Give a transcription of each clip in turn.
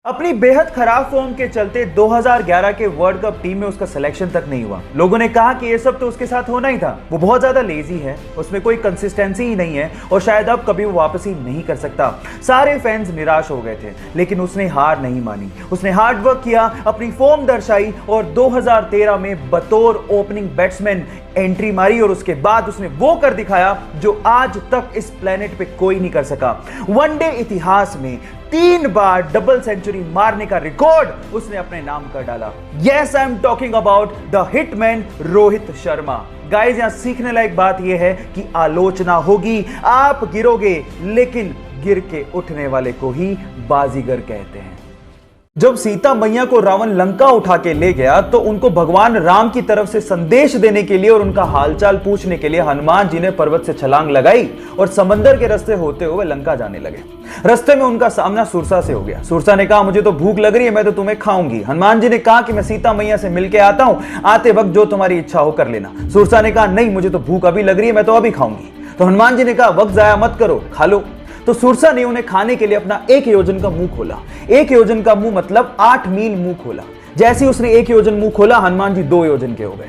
अपनी बेहद खराब फॉर्म के चलते 2011 के वर्ल्ड कप टीम में उसका सिलेक्शन तक नहीं हुआ। लोगों ने कहा कि ये सब तो उसके साथ होना ही था, वो बहुत ज्यादा लेजी है, उसमें कोई कंसिस्टेंसी ही नहीं है और शायद अब कभी वो वापसी नहीं कर सकता। सारे फैंस निराश हो गए थे, लेकिन उसने हार नहीं मानी। उसने हार्ड वर्क किया, अपनी फॉर्म दर्शाई और 2013 में बतौर ओपनिंग बैट्समैन एंट्री मारी और उसके बाद उसने वो कर दिखाया जो आज तक इस प्लेनेट पे कोई नहीं कर सका। वनडे इतिहास में 3 बार डबल सेंचुरी मारने का रिकॉर्ड उसने अपने नाम कर डाला। Yes, I am talking about the hitman Rohit Sharma. Guys, यहां सीखने लायक बात यह है कि आलोचना होगी, आप गिरोगे, लेकिन गिर के उठने वाले को ही बाजीगर कहते हैं। जब सीता मैया को रावण लंका उठा के ले गया तो उनको भगवान राम की तरफ से संदेश देने के लिए और उनका हालचाल पूछने के लिए हनुमान जी ने पर्वत से छलांग लगाई और समंदर के रास्ते होते हुए लंका जाने लगे। रास्ते में उनका सामना सुरसा से हो गया। सुरसा ने कहा, मुझे तो भूख लग रही है, मैं तो तुम्हें खाऊंगी। हनुमान जी ने कहा कि मैं सीता मैया से मिलके आता हूं, आते वक्त जो तुम्हारी इच्छा हो कर लेना। सुरसा ने कहा, नहीं, मुझे तो भूख अभी लग रही है, मैं तो अभी खाऊंगी। तो हनुमान जी ने कहा, वक्त जाया मत करो, खा लो। तो सुरसा ने उन्हें खाने के लिए अपना 1 योजन का मुंह खोला। 1 योजन का मुंह मतलब 8 मील मुंह खोला। जैसे ही उसने 1 योजन मुंह खोला, हनुमान जी 2 योजन के हो गए।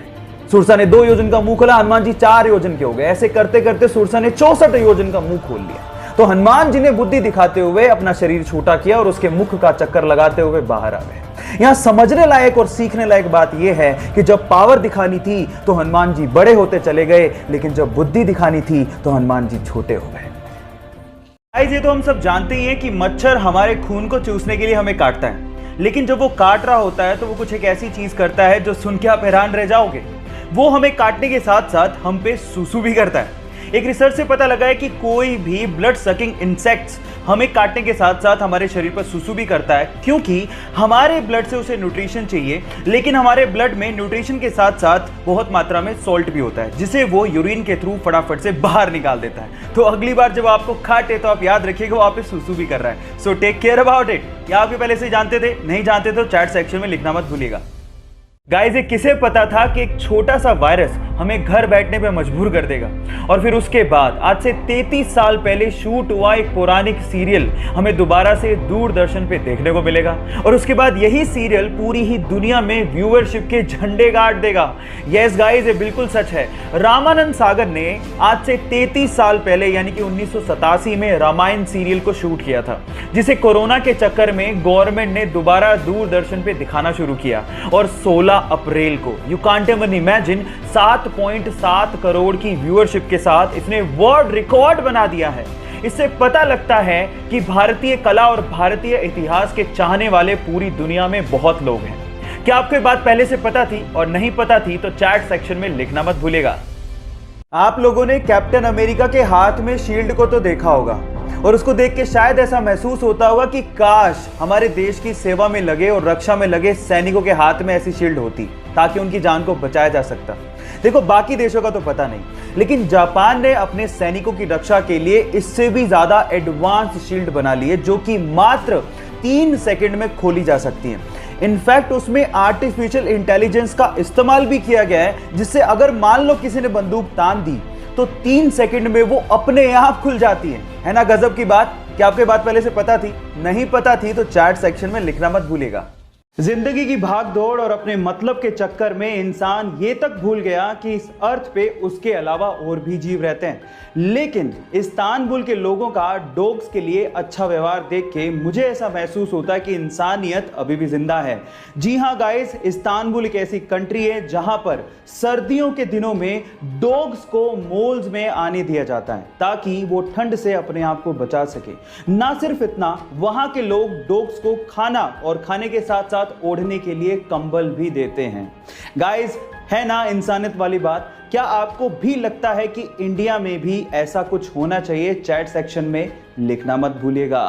सुरसा ने 2 योजन का मुंह खोला, हनुमान जी 4 योजन के हो गए। ऐसे करते करते सुरसा ने 64 योजन का मुंह खोल लिया। तो हनुमान जी ने बुद्धि दिखाते हुए अपना शरीर छोटा किया और उसके मुख का चक्कर लगाते हुए बाहर आ गए। यहां समझने लायक और सीखने लायक बात यह है कि जब पावर दिखानी थी तो हनुमान जी बड़े होते चले गए, लेकिन जब बुद्धि दिखानी थी तो हनुमान जी छोटे हो गए। गाइस, ये तो हम सब जानते ही हैं कि मच्छर हमारे खून को चूसने के लिए हमें काटता है, लेकिन जब वो काट रहा होता है तो वो कुछ एक ऐसी चीज करता है जो सुन के आप हैरान रह जाओगे। वो हमें काटने के साथ साथ हम पे सूसू भी करता है। एक रिसर्च से पता लगा है कि कोई भी ब्लड सकिंग इंसेक्ट्स हमें काटने के साथ साथ हमारे शरीर पर सूसू भी करता है, क्योंकि हमारे ब्लड से उसे न्यूट्रिशन चाहिए, लेकिन हमारे ब्लड में न्यूट्रिशन के साथ साथ बहुत मात्रा में सॉल्ट भी होता है, जिसे वो यूरिन के थ्रू फटाफट से बाहर निकाल देता है। तो अगली बार जब आपको काटे तो आप याद रखिएगा वो आप पे सूसू भी कर रहा है। So take care about it. या आप पहले से जानते थे? नहीं जानते तो चैट सेक्शन में लिखना मत भूलिएगा। गाइस, ये किसे पता था कि एक छोटा सा वायरस हमें घर बैठने पे मजबूर कर देगा। और फिर उसके बाद आज से 33 साल पहले शूट हुआ एक पौराणिक सीरियल हमें दोबारा से दूरदर्शन पे देखने को मिलेगा और उसके बाद यही सीरियल पूरी ही दुनिया में व्यूअरशिप के झंडे गाड़ देगा। यस गाइस, ये बिल्कुल सच है। रामानंद सागर ने आज से 33 साल पहले यानी कि 1987 में रामायण सीरियल को शूट किया था, जिसे कोरोना के चक्कर में गवर्नमेंट ने दोबारा दूरदर्शन पे दिखाना शुरू किया और 16 अप्रैल को, you can't even imagine, 7.7 crore की व्यूअरशिप के साथ इसने वर्ल्ड रिकॉर्ड बना दिया है। इससे पता लगता है कि भारतीय कला और भारतीय इतिहास के चाहने वाले पूरी दुनिया में बहुत लोग हैं। क्या आपको ये बात पहले से पता थी? और नहीं पता थी तो चैट सेक्शन में लिखना मत भूलिएगा। आप लोगों ने कैप्टन अमेरिका के हाथ में शील्ड को तो देखा होगा और उसको देख के शायद ऐसा महसूस होता होगा कि काश हमारे देश की सेवा में लगे और रक्षा में लगे सैनिकों के हाथ में ऐसी शील्ड होती ताकि उनकी जान को बचाया जा सकता। देखो, बाकी देशों का तो पता नहीं, लेकिन जापान ने अपने सैनिकों की रक्षा के लिए इससे भी ज्यादा एडवांस शील्ड बना ली है, जो कि मात्र 3 सेकंड में खोली जा सकती है। इनफैक्ट उसमें आर्टिफिशियल इंटेलिजेंस का इस्तेमाल भी किया गया है, जिससे अगर मान लो किसी ने बंदूक तान दी तो 3 सेकंड में वो अपने आप खुल जाती है ना गजब की बात। क्या आपको बात पहले से पता थी? नहीं पता थी तो चैट सेक्शन में लिखना मत भूलिएगा। जिंदगी की भाग दौड़ और अपने मतलब के चक्कर में इंसान ये तक भूल गया कि इस अर्थ पे उसके अलावा और भी जीव रहते हैं। लेकिन इस्तांबुल के लोगों का डॉग्स के लिए अच्छा व्यवहार देख के मुझे ऐसा महसूस होता है कि इंसानियत अभी भी जिंदा है। जी हाँ गाइस, इस्तांबुल एक ऐसी कंट्री है जहां पर सर्दियों के दिनों में डॉग्स को मॉल्स में आने दिया जाता है ताकि वो ठंड से अपने आप को बचा सके। ना सिर्फ इतना, वहां के लोग डॉग्स को खाना और खाने के साथ साथ ओढ़ने के लिए कंबल भी देते हैं। गाइस, है ना इंसानियत वाली बात? क्या आपको भी लगता है कि इंडिया में भी ऐसा कुछ होना चाहिए? चैट सेक्शन में लिखना मत भूलिएगा।